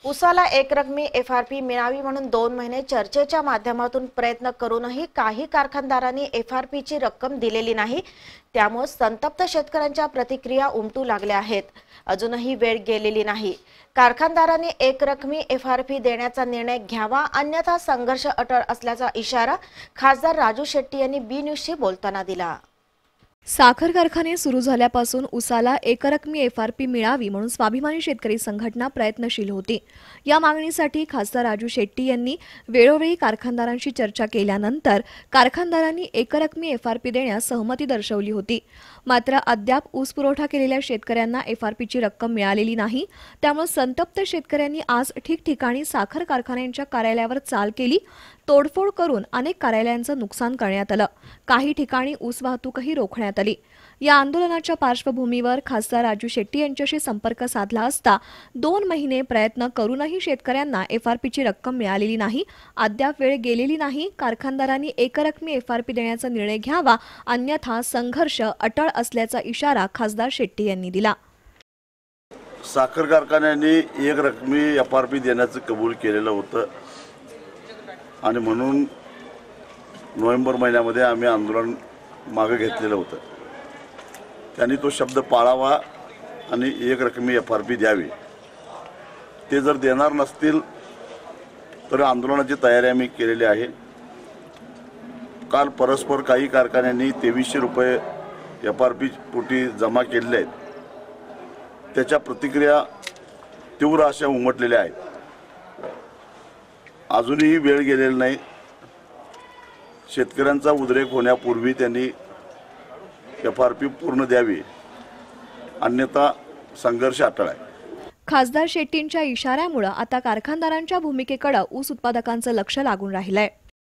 उसाला एकरकमी एफआरपी मिळावी म्हणून 2 महिने चर्चेच्या माध्यमातून प्रयत्न करूनही काही कारखानदारांनी एफआरपीची रक्कम दिलेली नाही। त्यामुळे संतप्त शेतकऱ्यांच्या प्रतिक्रिया उमटू लागल्या आहेत। अजूनही वेळ गेलेली नाही। कारखानदारांनी एकरकमी एफआरपी देण्याचा निर्णय घ्यावा, अन्यथा संघर्ष अटळ असल्याचा इशारा खासदार राजू शेट्टी यांनी बी न्यूजशी बोलताना दिला। साखर कारखाने सुरू झाल्यापासून उसाला एकरकमी एफआरपी मिळावी म्हणून स्वाभिमानी शेतकरी संघटना प्रयत्नशील होती। या मागणीसाठी खासदार राजू शेट्टी यांनी वेळोवेळी कारखानदारांशी चर्चा केल्यानंतर कारखानदारांनी एकरकमी एफआरपी देण्यास सहमती दर्शवली होती। मात्र अद्याप ऊस पुरवठा केलेल्या शेतकऱ्यांना एफआरपीची रक्कम मिळालेली नाही। त्यामुळे संतप्त शेतकऱ्यांनी आज ठिकठिकाणी साखर कारखान्यांच्या कार्यालयावर चाल केली। तोडफोड करून अनेक कार्यालयांचं नुकसान करण्यात आलं। काही ठिकाणी ऊस वाहतूकही रोखण्यात आली। या आंदोलनाच्या पार्श्वभूमीवर खासदार राजू शेट्टी यांच्याशी संपर्क साधला असता 2 महिने प्रयत्न करूनही शेतकऱ्यांना एफआरपीची रक्कम मिळालेली नाही। अद्याप वेळ गेलेली नाही। कारखानदारांनी एकरकमी एफआरपी देण्याचा निर्णय घ्यावा, अन्यथा संघर्ष अटळ असल्याचा इशारा खासदार शेट्टी यांनी दिला। साखर कारखान्यांनी एकरकमी एफआरपी देण्याचं कबूल केलेलं होतं आणि म्हणून नोव्हेंबर महिन्यामध्ये आम्ही आंदोलन मागे घेतलेलं होतं। त्यांनी तो शब्द पाळावा आणि एकरकमी एफआरपी द्यावी। ते जर देणार नसतील तर आंदोलनाची तयारी आम्ही केलेली आहे। काल परस्पर काही कारखान्यांनी 2300 रुपये एफआरपी पोटी जमा केलेले आहेत। त्याच्या प्रतिक्रिया तीव्र अशा उमटलेल्या आहेत। अजूनही वेळ गेलेला नाही। शेतकऱ्यांचा उद्रेक होण्यापूर्वी त्यांनी एफआरपी पूर्ण द्यावी, अन्यथा संघर्ष अटळ आहे। खासदार शेट्टींच्या इशाऱ्यामुळे आता कारखानदारांच्या भूमिकेकडे ऊस उत्पादकांचं लक्ष लागून राहिलंय।